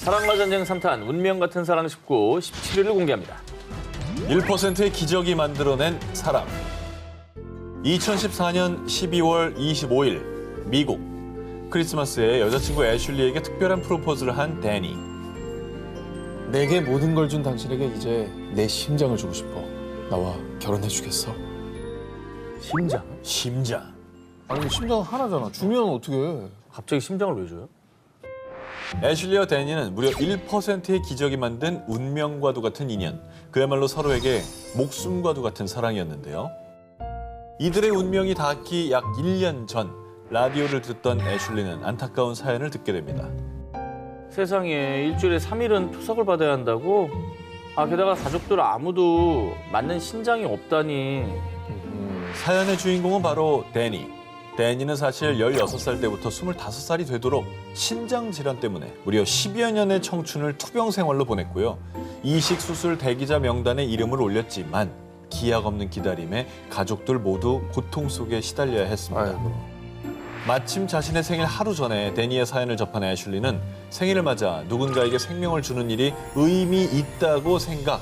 사랑과 전쟁 3탄 운명 같은 사랑 19 17일을 공개합니다. 1%의 기적이 만들어낸 사람. 2014년 12월 25일 미국. 크리스마스에 여자친구 애슐리에게 특별한 프로포즈를 한 데니. 내게 모든 걸 준 당신에게 이제 내 심장을 주고 싶어. 나와 결혼해 주겠어? 심장? 심장. 아니 심장 하나잖아. 주면 어떻게 해? 갑자기 심장을 왜 줘요? 애슐리와 데니는 무려 1%의 기적이 만든 운명과도 같은 인연. 그야말로 서로에게 목숨과도 같은 사랑이었는데요. 이들의 운명이 닿기 약 1년 전 라디오를 듣던 애슐리는 안타까운 사연을 듣게 됩니다. 세상에 일주일에 3일은 투석을 받아야 한다고? 게다가 가족들 아무도 맞는 신장이 없다니. 사연의 주인공은 바로 데니. 데니는 사실 16살 때부터 25살이 되도록 신장 질환 때문에 무려 10여 년의 청춘을 투병 생활로 보냈고요. 이식 수술 대기자 명단에 이름을 올렸지만 기약 없는 기다림에 가족들 모두 고통 속에 시달려야 했습니다. 아이고. 마침 자신의 생일 하루 전에 데니의 사연을 접한 애슐리는 생일을 맞아 누군가에게 생명을 주는 일이 의미 있다고 생각.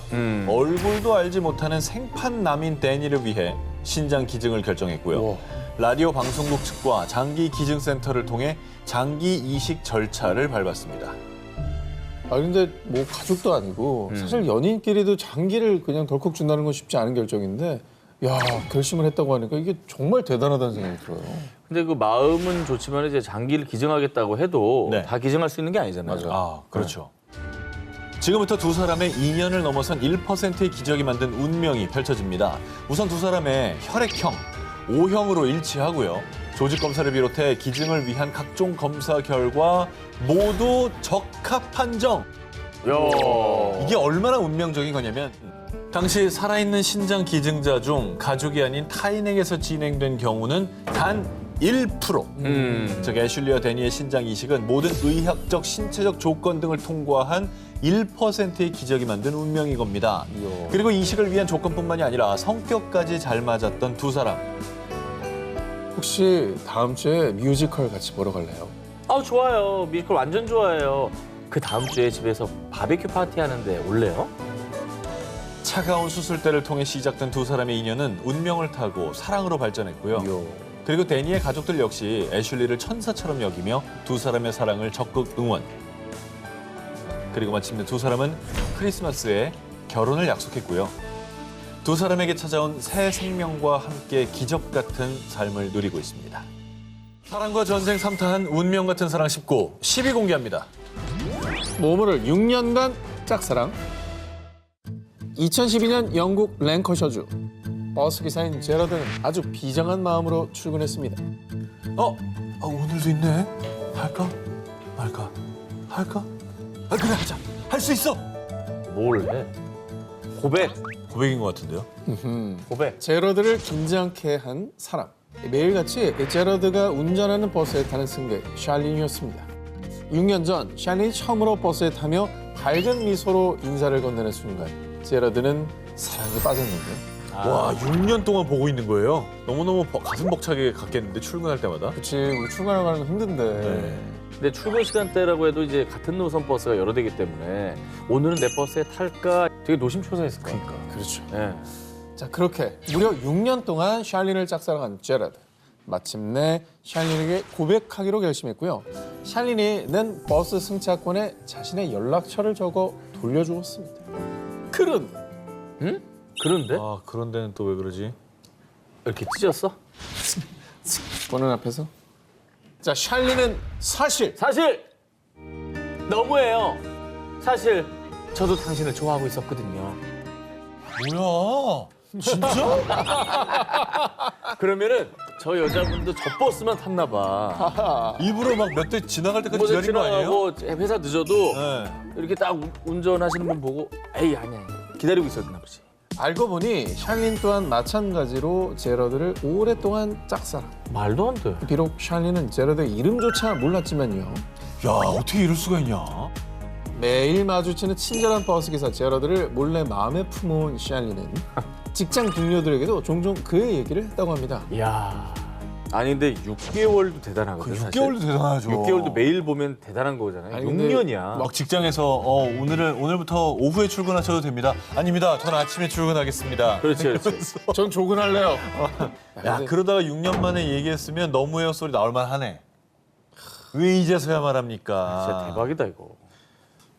얼굴도 알지 못하는 생판남인 데니를 위해 신장 기증을 결정했고요. 우와. 라디오 방송국 측과 장기 기증센터를 통해 장기 이식 절차를 밟았습니다. 근데 뭐 가족도 아니고 사실 연인끼리도 장기를 그냥 덜컥 준다는 건 쉽지 않은 결정인데 야 결심을 했다고 하니까 이게 정말 대단하다는 생각이 들어요. 근데 그 마음은 좋지만 이제 장기를 기증하겠다고 해도 네. 다 기증할 수 있는 게 아니잖아요. 그렇죠. 지금부터 두 사람의 인연을 넘어선 1%의 기적이 만든 운명이 펼쳐집니다. 우선 두 사람의 혈액형, O형으로 일치하고요. 조직 검사를 비롯해 기증을 위한 각종 검사 결과 모두 적합 판정. 야. 이게 얼마나 운명적인 거냐면 당시 살아있는 신장 기증자 중 가족이 아닌 타인에게서 진행된 경우는 단 1%. 즉 애슐리와 데니의 신장 이식은 모든 의학적, 신체적 조건 등을 통과한 1%의 기적이 만든 운명인 겁니다. 이야. 그리고 이식을 위한 조건뿐만이 아니라 성격까지 잘 맞았던 두 사람. 혹시 다음 주에 뮤지컬 같이 보러 갈래요? 좋아요. 뮤지컬 완전 좋아해요. 그 다음 주에 집에서 바베큐 파티 하는데 올래요? 차가운 수술대를 통해 시작된 두 사람의 인연은 운명을 타고 사랑으로 발전했고요. 이야. 그리고 데니의 가족들 역시 애슐리를 천사처럼 여기며 두 사람의 사랑을 적극 응원. 그리고 마침내 두 사람은 크리스마스에 결혼을 약속했고요. 두 사람에게 찾아온 새 생명과 함께 기적 같은 삶을 누리고 있습니다. 사랑과 전쟁 3탄 운명 같은 사랑 19, 10위 공개합니다. 모모를 6년간 짝사랑. 2012년 영국 랭커셔주. 버스 기사인 제러드는 아주 비장한 마음으로 출근했습니다. 오늘도 있네. 할까? 말까? 할까? 그래 하자. 할 수 있어. 뭘 해? 고백. 고백인 것 같은데요. 고백. 제러드를 긴장케 한 사람. 매일같이 제러드가 운전하는 버스에 타는 승객 샬린이었습니다. 6년 전 샬린이 처음으로 버스에 타며 밝은 미소로 인사를 건네는 순간 제러드는 사랑에 빠졌는데 와, 6년 동안 보고 있는 거예요? 너무너무 가슴 벅차게 갔겠는데, 출근할 때마다? 그치 우리 출근하러 가는 건 힘든데 근데 출근 시간대라고 해도 이제 같은 노선 버스가 여러 대기 때문에 오늘은 내 버스에 탈까 되게 노심초사했을 거예요. 그렇죠. 네. 자 그렇게 무려 6년 동안 샬린을 짝사랑한 제러드. 마침내 샬린에게 고백하기로 결심했고요. 샬린이는 버스 승차권에 자신의 연락처를 적어 돌려주었습니다. 그런데 그런데 그런 데는 또 왜 그러지? 이렇게 찢었어? 보는 앞에서 자 샬린은 사실 너무해요. 사실 저도 당신을 좋아하고 있었거든요. 뭐야? 진짜? 그러면은 저 여자분도 저 버스만 탔나 봐. 일부러 막 몇 대 지나갈 때까지 뭐 기다린 거 아니에요? 지나가고 회사 늦어도 네. 이렇게 딱 운전하시는 분 보고 에이 아니야 기다리고 있었나 보지. 알고 보니 샬린 또한 마찬가지로 제러드를 오랫동안 짝사랑. 말도 안 돼. 비록 샬린은 제러드의 이름조차 몰랐지만요. 야, 어떻게 이럴 수가 있냐? 매일 마주치는 친절한 버스기사 제러드를 몰래 마음에 품어온 샬린은 직장 동료들에게도 종종 그의 얘기를 했다고 합니다. 이야. 아니 근데 6개월도 대단하거든. 사실. 6개월도 대단하죠. 6개월도 매일 보면 대단한 거잖아요. 아니, 근데 6년이야. 막 직장에서 오늘부터 오후에 출근하셔도 됩니다. 아닙니다. 저는 아침에 출근하겠습니다. 그렇지, 그렇지. 전 조근할래요. 야, 그러다가 6년 만에 얘기했으면 너무해요 소리 나올 만하네. 왜 이제서야 말합니까? 진짜 대박이다 이거.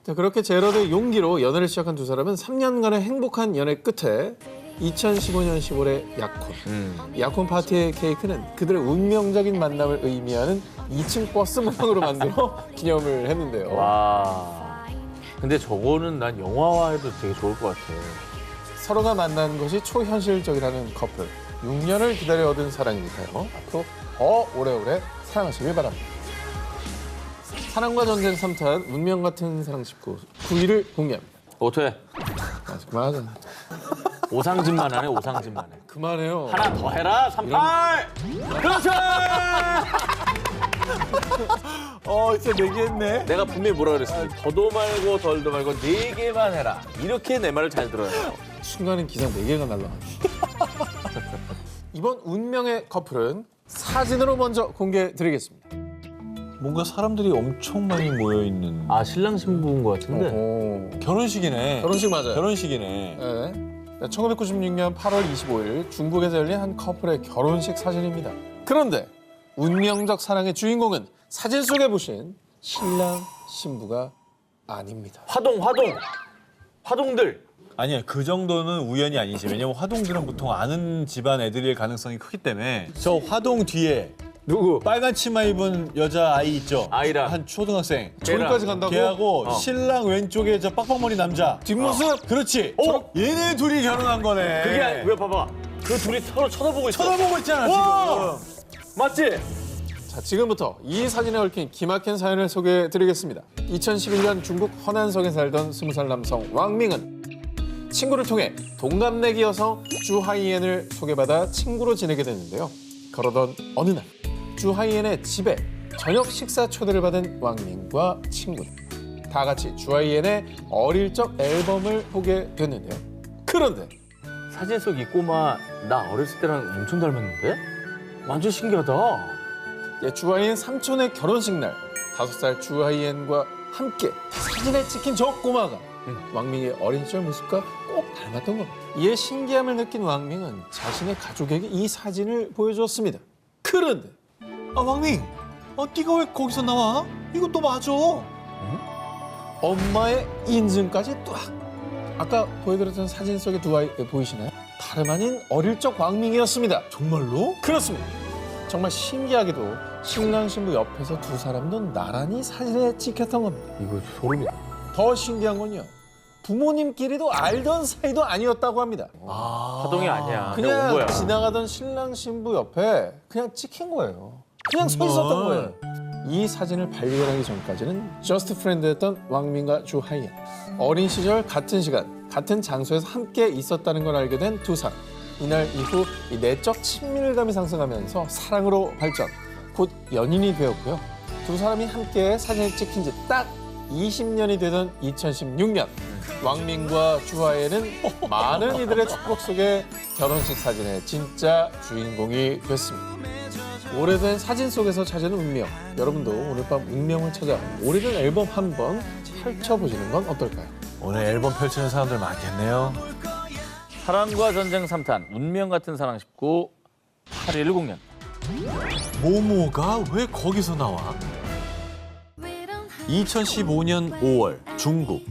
자, 그렇게 제러드의 용기로 연애를 시작한 두 사람은 3년간의 행복한 연애 끝에 2015년 10월에 약혼. 약혼 파티의 케이크는 그들의 운명적인 만남을 의미하는 2층 버스 모양으로 만들어 기념을 했는데요. 와. 근데 저거는 난 영화화해도 되게 좋을 것 같아. 서로가 만난 것이 초현실적이라는 커플. 6년을 기다려 얻은 사랑이니까요. 앞으로 더 오래오래 사랑하시길 바랍니다. 사랑과 전쟁 3탄 운명 같은 사랑 19 9위를 공개합니다. 어떻게? 그만하자. 오상진만 하네, 오상진만 해. 그만해요. 하나 더 해라, 38! 그렇지! 진짜 내기했네. 내가 분명히 뭐라 그랬어. 더도 말고 덜도 말고 4개만 해라. 이렇게 내 말을 잘 들어요. 순간에 기사 4개가 날라가죠. 이번 운명의 커플은 사진으로 먼저 공개드리겠습니다. 뭔가 사람들이 엄청 많이 모여 있는 아, 신랑 신부인 것 같은데? 오. 결혼식이네. 결혼식 맞아요. 결혼식이네. 네. 1996년 8월 25일 중국에서 열린 한 커플의 결혼식 사진입니다. 그런데 운명적 사랑의 주인공은 사진 속에 보신 신랑 신부가 아닙니다. 화동들. 아니야, 그 정도는 우연이 아니지. 왜냐면 화동들은 보통 아는 집안 애들일 가능성이 크기 때문에 저 화동 뒤에 누구? 빨간 치마 입은 여자 아이 있죠? 아이랑. 한 초등학생. 저기까지 간다고? 걔하고 신랑 왼쪽에 저 빡빡머리 남자. 뒷모습? 그렇지. 얘네 둘이 결혼한 거네. 그게 왜 봐봐. 그 둘이 서로 쳐다보고 있어. 쳐다보고 있잖아, 와! 지금. 맞지? 자, 지금부터 이 사진에 얽힌 기막힌 사연을 소개해드리겠습니다. 2011년 중국 허난성에 살던 20살 남성 왕밍은 친구를 통해 동갑내기여서 주하이엔을 소개받아 친구로 지내게 됐는데요. 그러던 어느 날 주하이엔의 집에 저녁 식사 초대를 받은 왕밍과 친구는 다 같이 주하이엔의 어릴 적 앨범을 보게 됐는데요. 그런데 사진 속 이 꼬마 나 어렸을 때랑 엄청 닮았는데? 완전 신기하다. 주하이엔 삼촌의 결혼식 날 5살 주하이엔과 함께 사진에 찍힌 저 꼬마가 왕밍의 어린 시절 모습과 꼭 닮았던 겁니다. 이에 신기함을 느낀 왕밍은 자신의 가족에게 이 사진을 보여주었습니다. 그런데 왕밍, 네가 왜 거기서 나와? 이거 또 맞아. 엄마의 인증까지 뚜악! 아까 보여드렸던 사진 속의 두 아이 보이시나요? 다름 아닌 어릴 적 왕밍이었습니다. 정말로? 그렇습니다. 정말 신기하게도 신랑 신부 옆에서 두 사람도 나란히 사진에 찍혔던 겁니다. 이거 소름이다. 더 신기한 건요. 부모님끼리도 알던 사이도 아니었다고 합니다. 화동이 아니야. 내가 온 그냥 거야. 지나가던 신랑 신부 옆에 그냥 찍힌 거예요. 그냥 서 있었던 거예요. 이 사진을 발견하기 전까지는 저스트 프렌드였던 왕민과 주하이엔. 어린 시절 같은 시간, 같은 장소에서 함께 있었다는 걸 알게 된 두 사람. 이날 이후 이 내적 친밀감이 상승하면서 사랑으로 발전, 곧 연인이 되었고요. 두 사람이 함께 사진을 찍힌 지 딱 20년이 되던 2016년 왕민과 주하이엔은 많은 이들의 축복 속에 결혼식 사진의 진짜 주인공이 됐습니다. 오래된 사진 속에서 찾은 운명. 여러분도 오늘 밤 운명을 찾아 오래된 앨범 한번 펼쳐보시는 건 어떨까요? 오늘 앨범 펼치는 사람들 많겠네요. 사랑과 전쟁 3탄 운명 같은 사랑 19 8일 공연. 모모가 왜 거기서 나와? 2015년 5월 중국.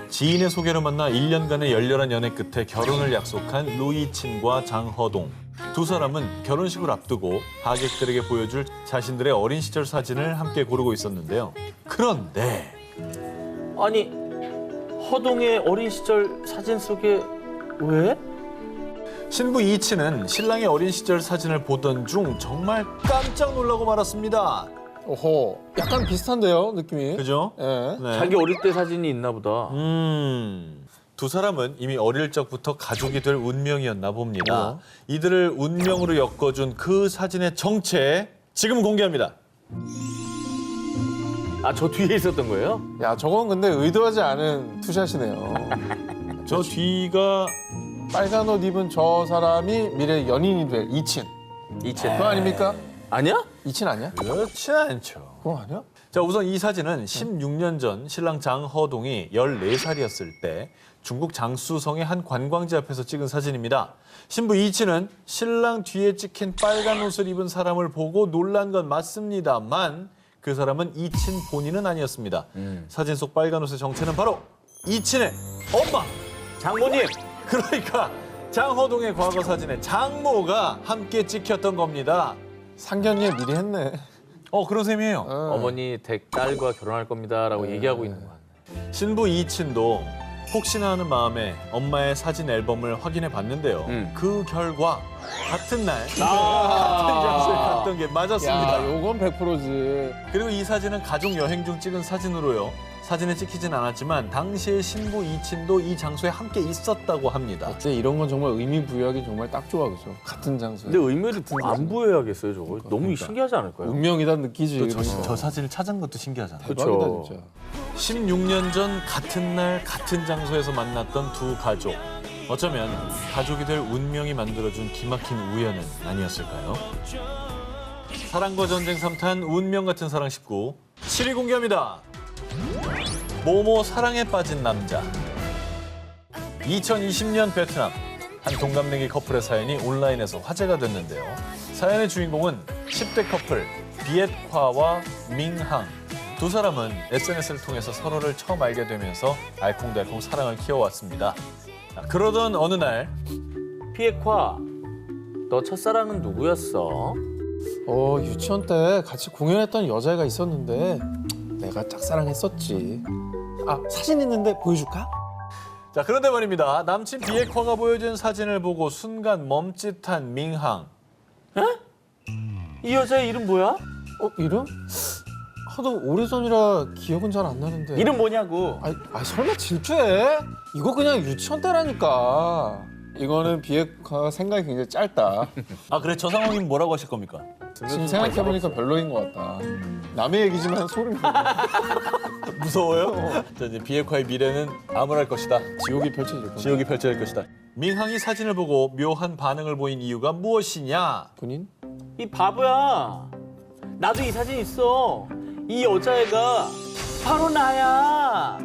지인의 소개로 만나 1년간의 열렬한 연애 끝에 결혼을 약속한 루이친과 장허동. 두 사람은 결혼식을 앞두고 하객들에게 보여줄 자신들의 어린 시절 사진을 함께 고르고 있었는데요. 그런데 아니 허동의 어린 시절 사진 속에 왜? 신부 이치는 신랑의 어린 시절 사진을 보던 중 정말 깜짝 놀라고 말았습니다. 오호, 약간 비슷한데요, 느낌이. 그죠? 예. 네. 자기 어릴 때 사진이 있나 보다. 두 사람은 이미 어릴 적부터 가족이 될 운명이었나 봅니다. 뭐야? 이들을 운명으로 엮어준 그 사진의 정체 지금 공개합니다. 아, 저 뒤에 있었던 거예요? 야, 저건 근데 의도하지 않은 투샷이네요. 저 뒤가 빨간 옷 입은 저 사람이 미래 연인이 될 이친. 이채. 그거 아닙니까? 아니야? 이친 아니야? 그렇지 않죠. 그거 아니야? 자, 우선 이 사진은 16년 전 신랑 장허동이 14살이었을 때 중국 장쑤성의 한 관광지 앞에서 찍은 사진입니다. 신부 이친은 신랑 뒤에 찍힌 빨간 옷을 입은 사람을 보고 놀란 건 맞습니다만 그 사람은 이친 본인은 아니었습니다. 사진 속 빨간 옷의 정체는 바로 이친의 엄마! 장모님. 그러니까 장허동의 과거 사진에 장모가 함께 찍혔던 겁니다. 상견례 미리 했네. 그런 셈이에요. 어머니 댁 딸과 결혼할 겁니다라고 얘기하고 있는 거 같네. 신부 이친도 혹시나 하는 마음에 엄마의 사진 앨범을 확인해 봤는데요. 그 결과 같은 날 같은 장소에 갔던 게 맞았습니다. 야, 요건 100%지. 그리고 이 사진은 가족 여행 중 찍은 사진으로요. 사진에 찍히진 않았지만 당시에 신부 이친도 이 장소에 함께 있었다고 합니다. 어째 이런 건 정말 의미 부여하기 정말 딱 좋아, 그죠? 같은 장소에. 근데 의미를 안 부여해야겠어요, 저거. 너무 신기하지 않을까요? 운명이다 느끼지. 또 저 사진을 찾은 것도 신기하잖아요. 대박이다, 그쵸. 진짜. 16년 전 같은 날 같은 장소에서 만났던 두 가족. 어쩌면 가족이 될 운명이 만들어준 기막힌 우연은 아니었을까요? 사랑과 전쟁 3탄 운명 같은 사랑 19 7위 공개합니다. 모모 사랑에 빠진 남자. 2020년 베트남 한 동갑내기 커플의 사연이 온라인에서 화제가 됐는데요. 사연의 주인공은 10대 커플 비엣화와 밍항. 두 사람은 SNS를 통해서 서로를 처음 알게 되면서 알콩달콩 사랑을 키워왔습니다. 그러던 어느 날 피에콰, 너 첫사랑은 누구였어? 유치원 때 같이 공연했던 여자애가 있었는데 내가 짝사랑했었지. 아, 사진 있는데 보여줄까? 자, 그런데 말입니다. 남친 비에콰가 보여준 사진을 보고 순간 멈칫한 밍항. 이 여자의 이름 뭐야? 이름? 하도 오래전이라 기억은 잘 안 나는데. 이름 뭐냐고. 설마 질투해? 이거 그냥 유치원 때라니까. 이거는 비핵화가 생각이 굉장히 짧다. 아, 그래 저 상황이면 뭐라고 하실 겁니까? 지금 생각해보니까 별로인 것 같다. 남의 얘기지만 소름 돋아. 무서워요? 자, 이제 비에콰의 미래는 암울할 것이다. 지옥이 펼쳐질 거야. 지옥이 펼쳐질 것이다. 밍항이 사진을 보고 묘한 반응을 보인 이유가 무엇이냐? 본인? 이 바보야. 나도 이 사진 있어. 이 여자애가 바로 나야.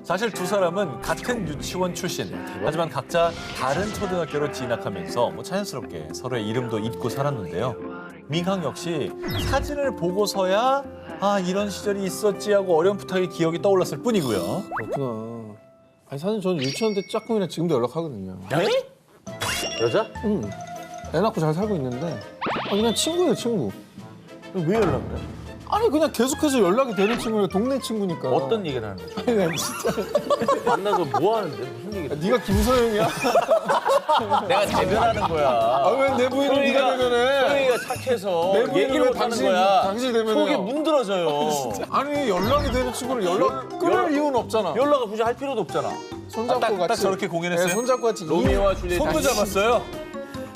사실 두 사람은 같은 유치원 출신. 하지만 각자 다른 초등학교로 진학하면서 자연스럽게 서로의 이름도 잊고 살았는데요. 밍항 역시 사진을 보고서야 이런 시절이 있었지 하고 어렴풋하게 기억이 떠올랐을 뿐이고요. 그렇구나. 사실 저는 유치원 때 짝꿍이랑 지금도 연락하거든요. 여자? 응. 애 낳고 잘 살고 있는데 그냥 친구예요, 친구. 왜 연락을 해? 아니 그냥 계속해서 연락이 되는 친구예요. 동네 친구니까. 어떤 얘기를 하는 거야? 아니 난 진짜. 만나서 뭐 하는데? 무슨 얘기를? 네가 김소영이야? 내가 대변하는 거야. 왜 내 부인을 네가 대변해? 소영이가 착해서 내 부인을 얘기를 왜 못 하는 거야. 당신이 대변해요? 속이 문드러져요. 아니 연락이 되는 친구를 끊을 이유는 없잖아. 연락을 굳이 할 필요도 없잖아. 손잡고 딱 같이. 저렇게 공연했어요? 네, 손잡고 같이. 로미오와 줄리엣 손도 잡았어요?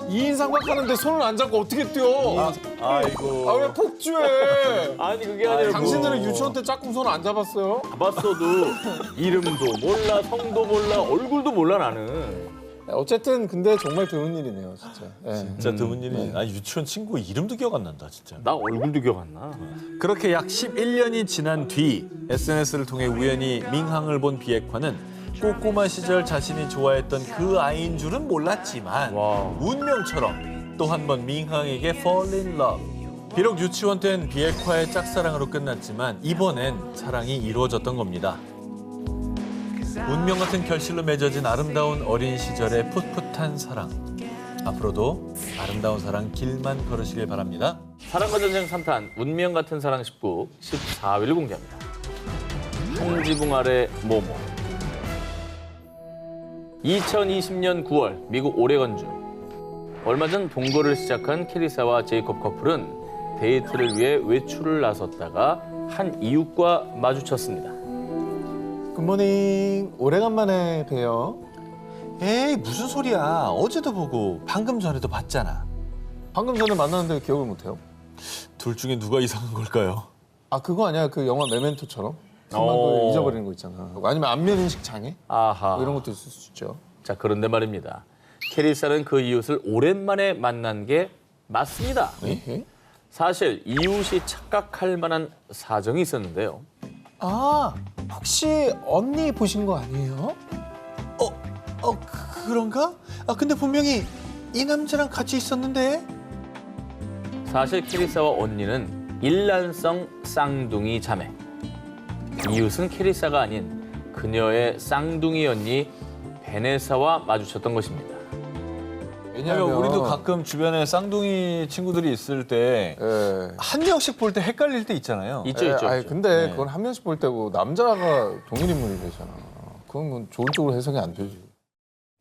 2인 삼각하는데 손을 안 잡고 어떻게 뛰어? 아이고. 왜 폭주해? 아니 그게 아니라 당신들은 유치원 때 짝꿍 손 안 잡았어요? 잡았어도 이름도 몰라, 성도 몰라, 얼굴도 몰라 나는. 어쨌든 근데 정말 드문 일이네요, 진짜. 예. 진짜 드문 일이. 유치원 친구 이름도 기억 안 난다, 진짜. 나 얼굴도 기억 안 나. 그렇게 약 11년이 지난 뒤 SNS를 통해 우연히 밍항을 본 비에콰는 꼬꼬마 시절 자신이 좋아했던 그 아이인 줄은 몰랐지만 와. 운명처럼 또 한 번 밍항에게 fall in love. 비록 유치원 땐 비에콰의 짝사랑으로 끝났지만 이번엔 사랑이 이루어졌던 겁니다. 운명 같은 결실로 맺어진 아름다운 어린 시절의 풋풋한 사랑. 앞으로도 아름다운 사랑 길만 걸으시길 바랍니다. 사랑과 전쟁 3탄 운명 같은 사랑 19 14일 공개합니다. 한 지붕 아래 모모. 2020년 9월 미국 오레건주. 얼마 전 동거를 시작한 캐리사와 제이콥 커플은 데이트를 위해 외출을 나섰다가 한 이웃과 마주쳤습니다. 굿모닝. 오래간만에 봬요. 에이 무슨 소리야. 어제도 보고 방금 전에도 봤잖아. 방금 전에 만났는데 기억을 못해요? 둘 중에 누가 이상한 걸까요? 그거 아니야? 그 영화 메멘토처럼? 금방 그 잊어버리는 거 있잖아. 아니면 안면인식 장애? 아하. 이런 것도 있을 수 있죠. 자, 그런데 말입니다. 캐리사는 그 이웃을 오랜만에 만난 게 맞습니다. 예? 사실 이웃이 착각할 만한 사정이 있었는데요. 아, 혹시 언니 보신 거 아니에요? 그런가? 아, 근데 분명히 이 남자랑 같이 있었는데. 사실 캐리사와 언니는 일란성 쌍둥이 자매. 이웃은 캐리사가 아닌 그녀의 쌍둥이 언니 베네사와 마주쳤던 것입니다. 왜냐면 우리도 가끔 주변에 쌍둥이 친구들이 있을 때 한 예. 명씩 볼 때 헷갈릴 때 있잖아요. 있죠, 있죠. 아니, 근데 네. 그건 한 명씩 볼 때고 남자가 동일 인물이 되잖아. 그건 뭐 좋은 쪽으로 해석이 안 되지.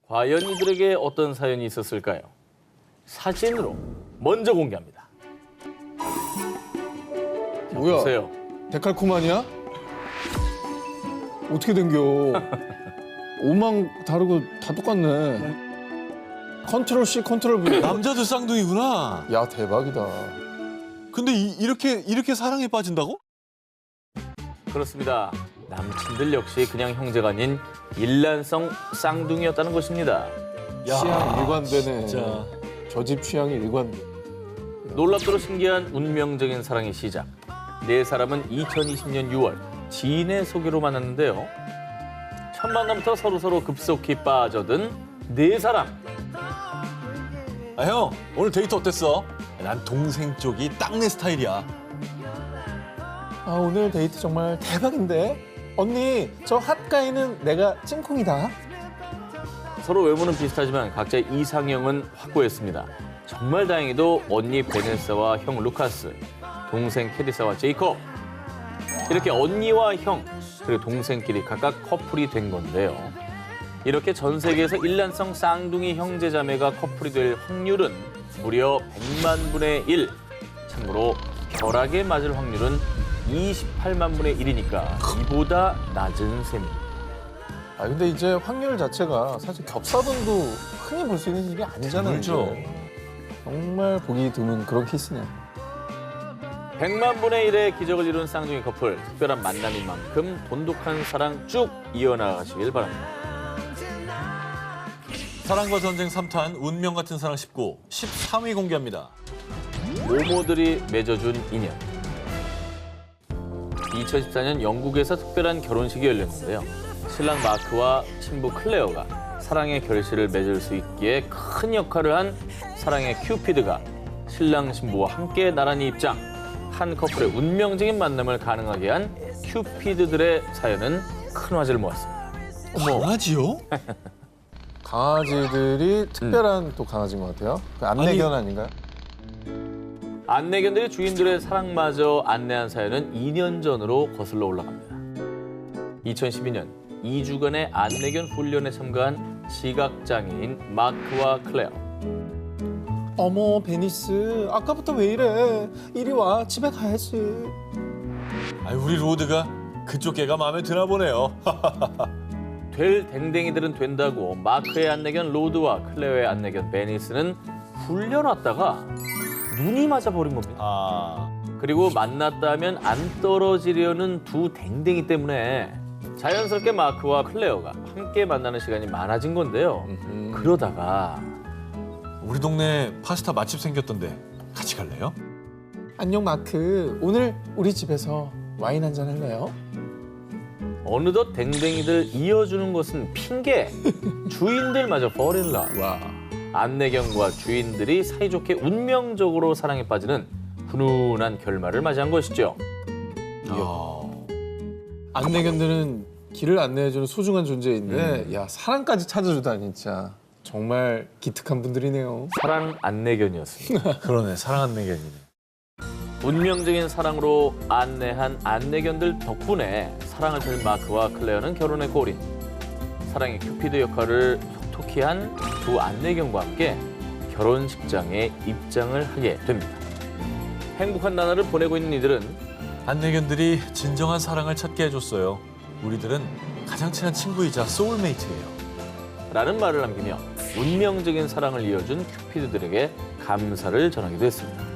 과연 이들에게 어떤 사연이 있었을까요? 사진으로 먼저 공개합니다. 자, 뭐야? 보세요. 데칼코마니야? 어떻게 된겨? 오망 다르고 다 똑같네. 컨트롤 C, 컨트롤 V. 남자도 쌍둥이구나. 야, 대박이다. 근데 이렇게 사랑에 빠진다고? 그렇습니다. 남친들 역시 그냥 형제가 아닌 일란성 쌍둥이였다는 것입니다. 취향 일관되네. 진짜. 저 집 취향이 일관돼. 놀랍도록 신기한 운명적인 사랑의 시작. 네 사람은 2020년 6월 지인의 소개로 만났는데요. 첫 만남부터 서로 급속히 빠져든 네 사람. 아, 형, 오늘 데이트 어땠어? 난 동생 쪽이 딱 내 스타일이야. 아, 오늘 데이트 정말 대박인데? 언니, 저 핫가이는 내가 찐콩이다. 서로 외모는 비슷하지만 각자의 이상형은 확고했습니다. 정말 다행히도 언니 베네사와 형 루카스, 동생 캐리사와 제이콥. 이렇게 언니와 형, 그리고 동생끼리 각각 커플이 된 건데요. 이렇게 전 세계에서 일란성 쌍둥이 형제자매가 커플이 될 확률은 무려 100만 분의 1. 참고로 결합에 맞을 확률은 28만 분의 1이니까 이보다 낮은 셈입니다. 아, 근데 이제 확률 자체가 사실 겹사돈도 흔히 볼 수 있는 일이 아니잖아요. 그렇죠. 이제. 정말 보기 드문 그런 케이스네. 100만 분의 1의 기적을 이룬 쌍둥이 커플. 특별한 만남인 만큼 돈독한 사랑 쭉 이어나가시길 바랍니다. 사랑과 전쟁 3탄 운명 같은 사랑 19, 13위 공개합니다. 모모들이 맺어준 인연. 2014년 영국에서 특별한 결혼식이 열렸는데요. 신랑 마크와 신부 클레어가 사랑의 결실을 맺을 수 있기에 큰 역할을 한 사랑의 큐피드가 신랑 신부와 함께 나란히 입장. 한 커플의 운명적인 만남을 가능하게 한 큐피드들의 사연은 큰 화제를 모았습니다. 강아지요? 강아지들이 특별한 또 강아지인 것 같아요. 그 안내견 아닌가요? 안내견들이 주인들의 사랑마저 안내한 사연은 2년 전으로 거슬러 올라갑니다. 2012년 2주간의 안내견 훈련에 참가한 시각장애인 마크와 클레어. 어머, 베니스. 아까부터 왜 이래? 이리 와, 집에 가야지. 아, 우리 로드가 그쪽 개가 마음에 드나 보네요. 될 댕댕이들은 된다고 마크의 안내견 로드와 클레어의 안내견 베니스는 훈련 왔다가 눈이 맞아버린 겁니다. 아, 그리고 만났다 하면 안 떨어지려는 두 댕댕이 때문에 자연스럽게 마크와 클레어가 함께 만나는 시간이 많아진 건데요. 그러다가 우리 동네 파스타 맛집 생겼던데 같이 갈래요? 안녕, 마크. 오늘 우리 집에서 와인 한잔 할래요? 어느덧 댕댕이들 이어주는 것은 핑계. 주인들마저 fall in love. 와. 안내견과 주인들이 사이좋게 운명적으로 사랑에 빠지는 훈훈한 결말을 맞이한 것이죠. 안내견들은 길을 안내해주는 소중한 존재인데, 야, 사랑까지 찾아주다니, 진짜. 정말 기특한 분들이네요. 사랑 안내견이었습니다. 그러네, 사랑하는 내견이네. 운명적인 사랑으로 안내한 안내견들 덕분에 사랑을 펼 마크와 클레어는 결혼의 골인. 사랑의 큐피드 역할을 톡톡히 한 두 안내견과 함께 결혼식장에 입장을 하게 됩니다. 행복한 나날을 보내고 있는 이들은 안내견들이 진정한 사랑을 찾게 해줬어요. 우리들은 가장 친한 친구이자 소울메이트예요. 라는 말을 남기며 운명적인 사랑을 이어준 큐피드들에게 감사를 전하기도 했습니다.